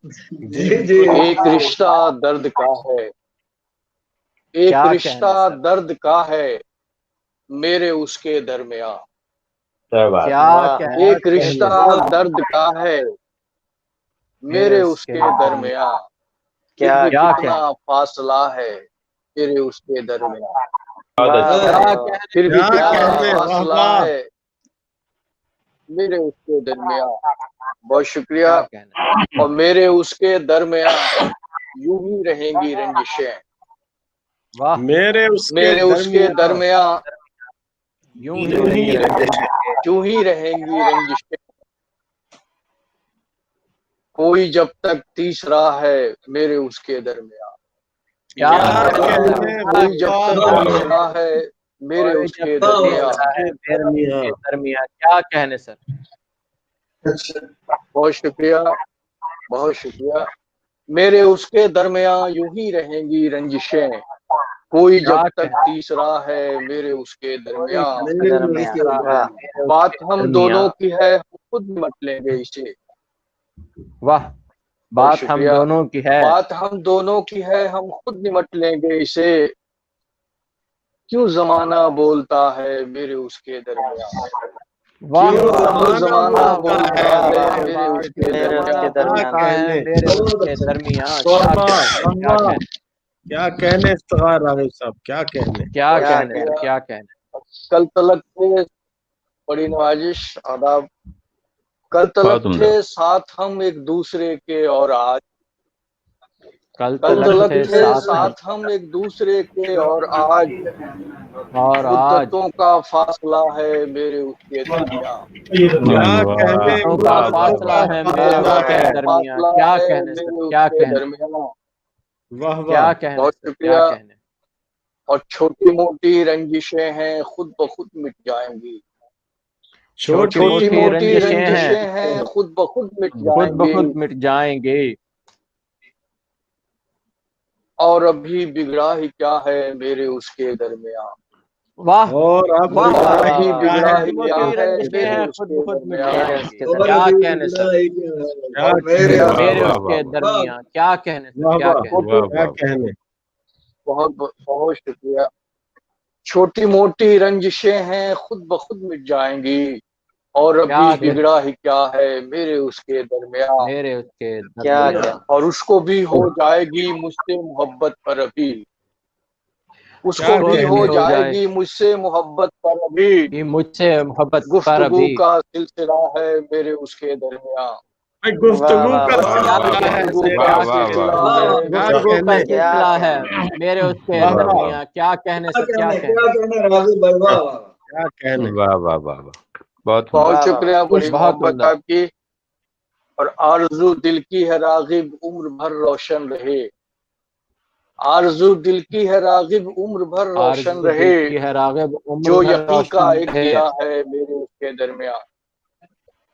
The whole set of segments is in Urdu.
ایک رشتہ درد کا ہے، ایک رشتہ درد کا ہے میرے اس کے درمیان، ایک رشتہ درد کا ہے میرے اس کے درمیان، پھر بھی کتنا فاصلہ ہے میرے اس کے درمیان، پھر بھی کتنا فاصلہ ہے میرے اس کے درمیان۔ بہت شکریہ۔ اور میرے اس کے درمیان یوں ہی رہیں گی رنجشیں، میرے اس کے درمیان یوں ہی رہیں گی رنجشیں، کوئی جب تک تیسرا ہے میرے اس کے درمیان، کوئی جب تک تیسرا ہے میرے اس کے درمیان۔ کیا کہنے سر؟ بہت شکریہ، بہت شکریہ۔ میرے اس کے درمیان یوں ہی رہیں گی رنجشیں، کوئی جب تک تیسرا ہے میرے اس کے درمیان، بات ہم دونوں کی ہے خود نمٹ لیں گے اسے۔ واہ، بات ہم دونوں کی ہے، بات ہم دونوں کی ہے ہم خود نمٹ لیں گے اسے، کیوں زمانہ بولتا ہے میرے اس کے درمیان، کیوں زمانہ بولتا ہے میرے اس کے درمیان۔ کیا کہنے افتخار راغب صاحب، کیا کہنے، کیا کہنے، کیا کہنے۔ کل تلک تھے، بڑی نوازش، آداب۔ کل تلک تھے ساتھ ہم ایک دوسرے کے، اور آج کل تلک تھے ساتھ ہم ایک دوسرے کے، اور آج مدتوں کا فاصلہ ہے میرے اس کے درمیان، مدتوں کا فاصلہ ہے میرے اس کے درمیان۔ کیا کہنے سر، کیا کہنے، کیا کہنے، بہت شکریہ۔ اور چھوٹی موٹی رنجشیں ہیں خود بخود مٹ جائیں گی، چھوٹی موٹی رنجشیں ہیں خود بخود مٹ جائیں گی، خود مٹ جائیں گے، اور ابھی بگڑا ہی کیا ہے میرے اس کے درمیان، واہ، اور اب ابھی بگڑا ہی کیا ہے رنجشیں میرے ہیں اس خود کے بخود مٹ درمیان۔ جائیں گے۔ کیا کہنے سر، میرے اس کے درمیان، کیا کہنے سر، کیا کہنے۔ کیا کہنے، بہت بہت شکریہ۔ چھوٹی موٹی رنجشیں ہیں خود بخود مٹ جائیں گی، اور ابھی بگڑا ہی کیا ہے میرے اس کے درمیان، میرے اس کے درمیان، اور اس کو بھی ہو جائے گی مجھ سے محبت پر ابھی، اس کو بھی ہو جائے گی مجھ سے محبت پر ابھی، مجھ سے محبت پر گفتگو ابھی، کا سلسلہ ہے میرے اس کے درمیان، گفتگو کا گفتگو کا سلسلہ ہے میرے اس کے درمیان۔ کیا کہنے سر، کیا کہنے، کیا کہنے، بہت شکریہ، بڑی محبت آپ کی۔ اور آرزو دل کی ہے راغب عمر بھر روشن رہے، آرزو دل کی ہے راغب عمر بھر روشن رہے، جو یقین کا ایک دیا ہے میرے اس کے درمیان،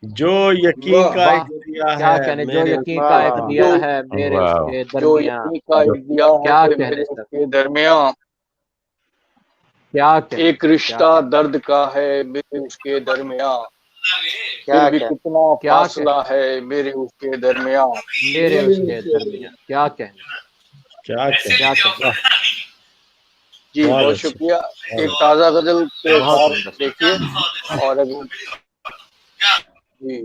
جو یقین کا ایک دیا ہے، کیا کہنے، جو یقین کا ایک دیا ہے میرے اس کے جو درمیان، یقین کا ایک دیا کیا ہے کہنے میرے اس سر، کے درمیان، کیا کہنے، ایک رشتہ درد کا ہے میرے اس کے درمیان، پھر بھی کتنا فاصلہ ہے میرے اس کے درمیان، میرے اس کے درمیان، کیا کہنے، کیا کہنے، کیا کہنے۔ جی بہت شکریہ۔ ایک تازہ غزل کے ساتھ دیکھیے، اور ابھی جی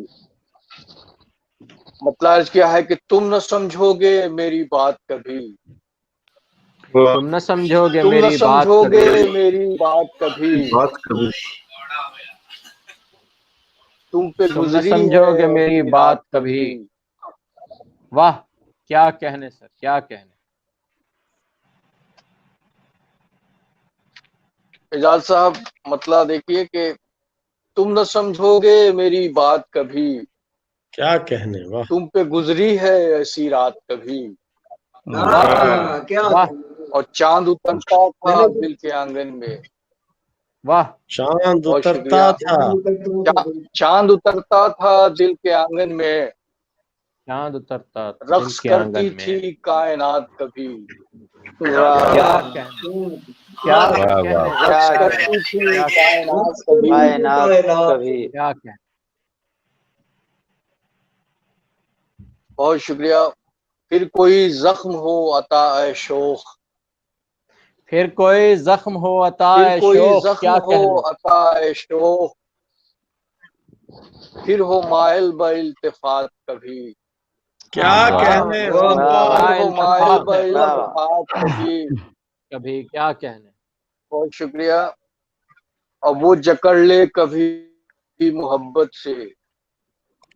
مطلب کیا ہے کہ تم نہ سمجھو گے میری بات کبھی، تم نہ سمجھو گے تم نہ میری بات سمجھو گے کبھی، میری بات کبھی، تم پہ تم نہ گزری سمجھو ہے گے میری اپنی بات رات کبھی۔ واہ، کیا کہنے سر، کیا کہنے۔ اعجاز صاحب مطلب دیکھیے کہ تم نہ سمجھو گے میری بات کبھی، کیا کہنے، واہ، تم پہ گزری ہے ایسی رات کبھی، اور چاند اترتا تھا دل کے آنگن میں، واہ، چاند بہت اترتا شکریہ۔ تھا، چاند اترتا تھا دل کے آنگن میں، چاند اترتا دل رقص کے کرتی آنگن میں، تھی کائنات کبھی، کیا کہنے، کیا کہنے، رقص کرتی تھی کائنات کبھی، کیا کہنے۔ بہت شکریہ. پھر کوئی زخم ہو عطا شوق, پھر کوئی زخم ہو عطا پھر کوئی شوق, زخم کیا ہو کہنے, عطا شوق, پھر ہو مائل با التفات کبھی, کیا کہنے, پھر ہو مائل با التفات التفات کبھی. کبھی, کیا کہنے. بہت شکریہ. اب وہ جکڑ لے کبھی محبت سے,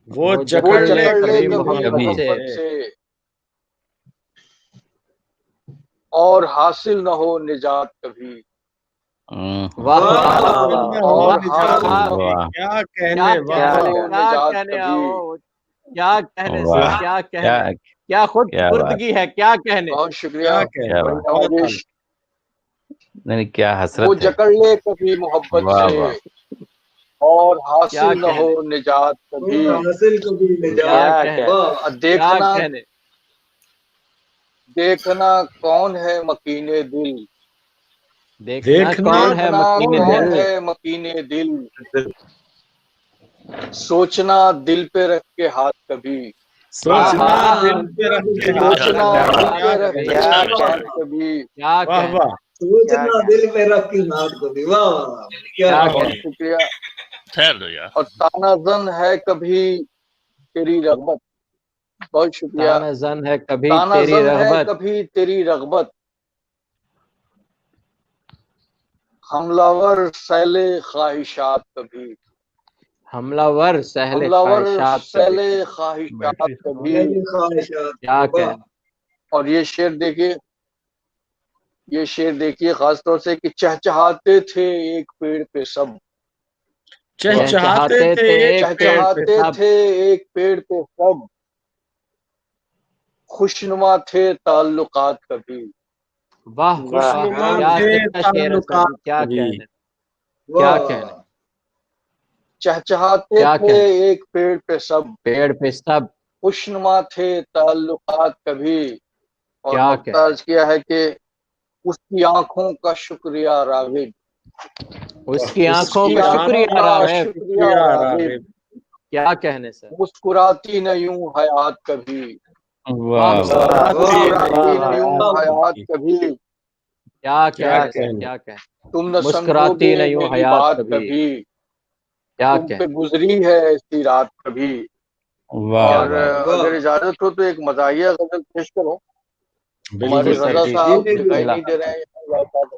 وہ وہ جکڑ لے جکڑ لے کبھی کبھی محبت محبت سے, سے, اور حاصل نہ ہو نجات کبھی. واہ حاصل نہ ہو اور نجات حاصل کبھی. نہ کیا کیا کہنے, واہ کہنے, واہ. کیا نجات کہنے, کبھی. کیا کہنے سر, کیا کہنے, کیا خود سپردگی ہے, کیا کہنے. بہت شکریہ. کیا کہنے, بڑی بہت نوازش. نہیں کیا وہ حسرت ہے. جکڑ لے کبھی محبت واہ سے, واہ. اور کیا حاصل نہ ہو کہنے, نجات کبھی. کیا کہنے, کیا دیکھنا کہنے. دیکھنا کون ہے مکینے دل, دیکھنا کون ہے دیکھنا مکین کون دل, ہے مکینے دل, سوچنا دل پہ رکھ کے ہاتھ کبھی. سوچنا دل پہ رکھ کے ہاتھ. سوچنا دل کیا پہ رکھ کہنے, کے ہاتھ کبھی. کیا واہ کہنے, واہ. سوچنا دل پہ رکھ کے ہاتھ کو بھی. واہ واہ واہ. کیا کیا بہت کہنے. شکریہ. ٹھہر دو یار. اور تانا زن ہے کبھی تیری رغبت. بہت شکریہ. تانا زن ہے کبھی تانا تیری زن ہے رغبت, کبھی تیری رغبت, حملہ ور سیل خواہشات کبھی. حملہ ور سہل حملہ ور خواہشات سیل کبھی. خواہشات کبھی. میری خواہشات. کیا کہنے. اور یہ شعر دیکھیے, یہ شعر دیکھیے خاص طور سے کہ چہچہاتے تھے ایک پیڑ پہ سب, چہچہاتے تھے ایک پیڑ پہ چہچہاتے سب, تھے ایک پیڑ پہ سب, خوشنما تھے تعلقات کبھی. واہ خوشنما واہ, کیا تھے سچا شعر ہے سر, تعلقات کیا کبھی. کہنے, کیا واہ کہنے. واہ. چہچہاتے کیا تھے کہنے, ایک پیڑ پہ سب, پیڑ پہ سب, خوشنما تھے تعلقات کبھی. اور کیا نقطہ کہنے. عرض کیا ہے کہ اس کی آنکھوں کا شکریہ راغب, اس کی اس آنکھوں کی کا آنکھوں شکریہ کا راغب, شکریہ راغب, کیا کہنے سر. مسکراتی نہ یوں حیات کبھی. واہ واہ واہ, واہ. مسکراتی نہ یوں واہ. حیات کبھی. کیا کیا کہنے سر, کہنے. کیا کہنے. تم نہ سمجھو مسکراتی گے نہ یوں میری حیات بات کبھی, کبھی, کیا تم پہ کہنے. گزری ہے ایسی رات کبھی. واہ اور واہ. اگر اجازت ہو تو ایک مزاحیہ غزل پیش کرو. ہمارے بالکل سر, رضا جی صاحب جی، دکھائی بسم نہیں دے رہے ہیں,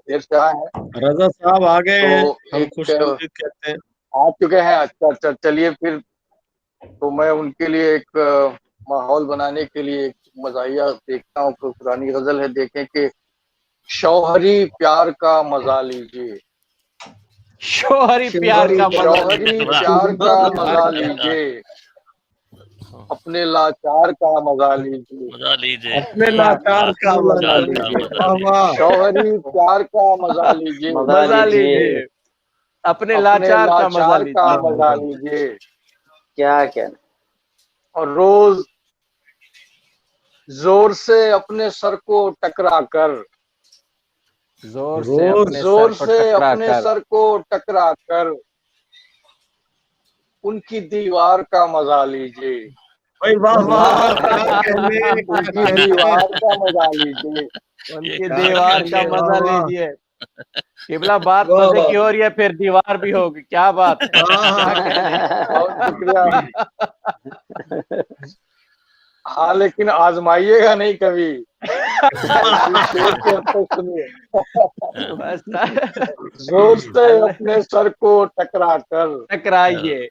دیر سے آئے ہیں, رضا صاحب آ گئے ہیں, تو ہم ایک خوش آمدید کہتے ہیں. آ چکے ہیں. اچھا چلیے پھر تو میں ان کے لیے ایک ماحول بنانے کے لیے ایک مزاحیہ دیکھتا ہوں. پرانی غزل ہے, دیکھیں کہ شوہری پیار کا مزہ لیجیے, شوہری پیار کا مزہ شوہری لیجیے. پیار کا مزہ لیجیے, اپنے لاچار کا مزہ لیجیے, مزہ لیجیے. اپنے لاچار کا مزہ لیجیے. واہ واہ. شوہری پیار کا مزہ لیجیے, مزہ لیجیے, اپنے اپنے لاچار کا مزہ لاچار کا لیجیے. مزہ لیجیے, کیا کہنا. اور روز زور سے اپنے سر کو ٹکرا کر, زور سے روز اپنے زور سر کو سے ٹکرا اپنے کر, سر کو ٹکرا کر ان کی دیوار کا مزہ لیجیے, بھائی واہ واہ. کیا کہنے, ان کیا کی کہنے. دیوار کا مزہ لیجیے. ان یہ کی کیا دیوار کا کہنے, مزہ واہ واہ. لیجیے. قبلہ بات واہ مزے واہ. کی ہو رہی ہے, پھر دیوار بھی ہوگی, کیا بات ہے. ہاں کیا کہنے. بہت شکریہ. ہاں لیکن آزمائیے گا نہیں کبھی, شیر کے حد تک سنیے. بس زور سے اپنے سر کو ٹکرا کر ٹکرائیے, ان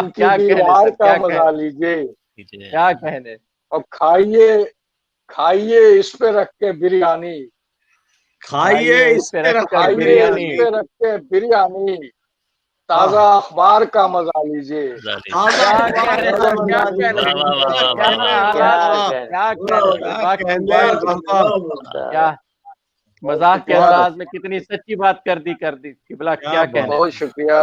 کی کیا کہنے دیوار سر, کا کیا مزہ کہنے, لیجیے, کیا کہنے. اور کھائیے اس پہ رکھ کے بریانی, کھائیے اس پہ رکھ کے کھائیے اس بریانی. پہ رکھ کے بریانی, تازہ اخبار کا مزہ لیجیے. تازہ کیا اخبار کہنے کا سر, کیا مزہ کہنے, لیجیے. واہ واہ کیا واہ کہنے, واہ. حالات, کیا کہنے, کیا واقعی کہنے, واہ واہ. کیا مزاح کے انداز میں کتنی سچی بات کر دی قبلہ, کیا کہنے. بہت شکریہ.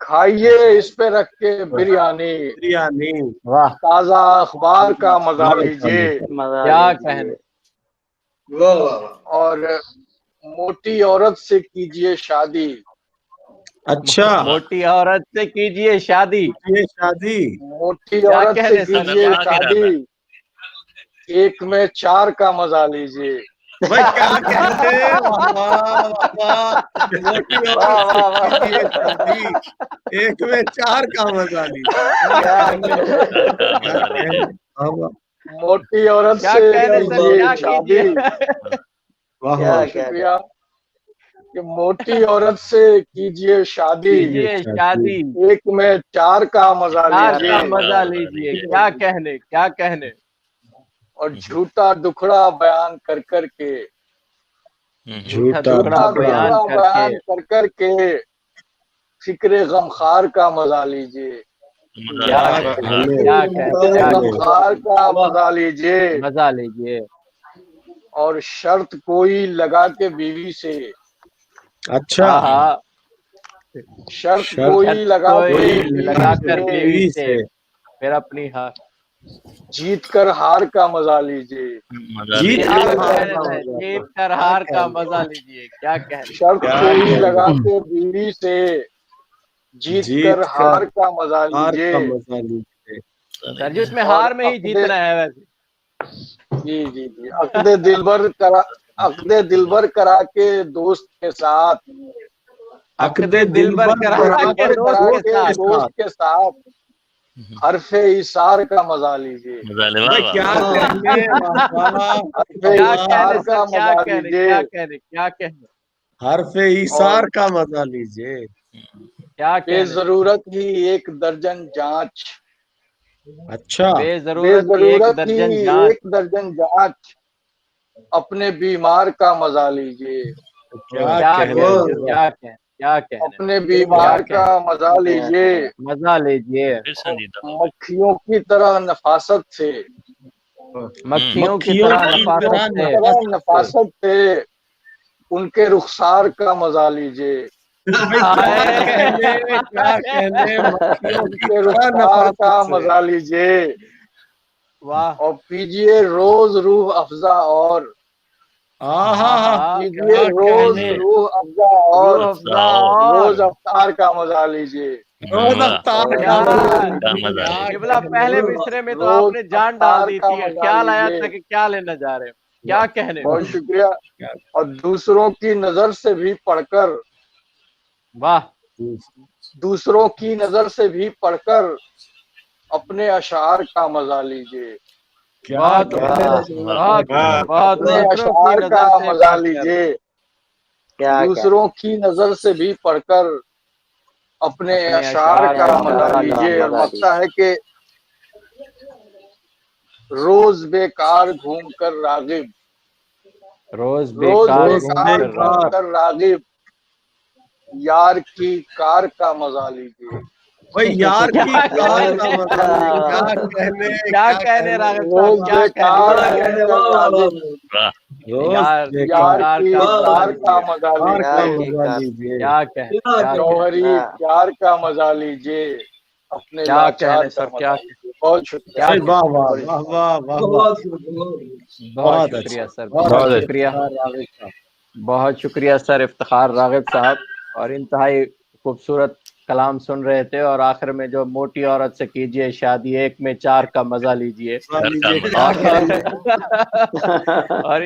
کھائیے اس پہ رکھ کے بریانی, بریانی, واہ, تازہ اخبار کا مزہ لیجیے. کیا کہنے. واہ واہ واہ. اور موٹی عورت سے کیجیے شادی, اچھا. موٹی عورت سے کیجیے شادی, یہ شادی. موٹی کیا عورت سے کہنے سر, کیجیے کیا کہنے. شادی, ایک میں چار کا مزہ لیجیے. بھائی کیا کہتے ہیں؟ موٹی عورت سے کیجیے شادی، ایک میں چار کا مزہ موٹی عورت سے کیجیے شادی. شکریہ. کہ موٹی عورت سے کیجیے شادی، ایک میں چار کا مزہ لیجیے. کیا کہنے کیا کہنے. اور جھوٹا دکھڑا بیان کر کر کے، جھوٹا دکھڑا بیان کر کر کے فکر غمخار کا مزہ لیجیے. غمخار کا مزہ لیجیے. اور شرط کوئی لگا کے بیوی سے، اچھا شرط کوئی لگا کر بیوی سے پھر اپنی ہار جیت کر ہار کا مزہ لیجیے. جیت کر ہار کا مزہ لیجیے. کیا کہنے. شرط کوئی لگا کے بیوی سے جیت کر ہار کا مزہ لیجیے. سر جی اس میں ہار میں ہی جیتنا ہے ویسے. جی جی جی. عقد دلبر کرا کے دوست کے ساتھ، عقد دلبر کرا کے دوست کے ساتھ حرف ایثار کا مزہ لیجیے. حرف ایثار کا مزہ لیجیے. بے ضرورت ہی ایک درجن جانچ. اچھا بے ضرورت ہی ایک درجن جانچ اپنے بیمار کا مزہ لیجیے. اپنے بیمار کا مزہ لیجیے. مکھیوں کی طرح نفاست سے، مکھیوں کی طرح نفاست سے ان کے رخسار کا مزہ لیجیے. رخسار کا مزہ لیجیے. اور پیجیے روز روح افزا اور روز افطار کا مزہ لیجیے. پہلے مصرے میں تو آپ نے جان ڈال دی تھی. خیال آیا تھا کہ کیا لینا جا رہے. کیا کہنے. بہت شکریہ. اور دوسروں کی نظر سے بھی پڑھ کر، واہ، دوسروں کی نظر سے بھی پڑھ کر اپنے اشعار کا مزہ لیجیے. اپنے اشعار کا مزہ لیجیے. دوسروں کی نظر سے بھی پڑھ کر اپنے اشعار کا مزہ لیجیے. اور لگتا ہے کہ روز بیکار گھوم کر راغب، روز بیکار گھوم کر راغب یار کی کار کا مزہ لیجیے. یار کی کار کا کیا کہنے راغب روز بیکار یار کی کار کا مزہ لیجیے. کیا کہنے. جوہری پیار کا مزہ لیجیے. اپنے کیا کہنے سر. کیا بہت شکریہ. بہت شکریہ سر. بہت شکریہ. بہت شکریہ سر افتخار راغب صاحب. اور انتہائی خوبصورت کلام سن رہے تھے. اور آخر میں جو موٹی عورت سے کیجیے شادی، ایک میں چار کا مزہ لیجیے. اور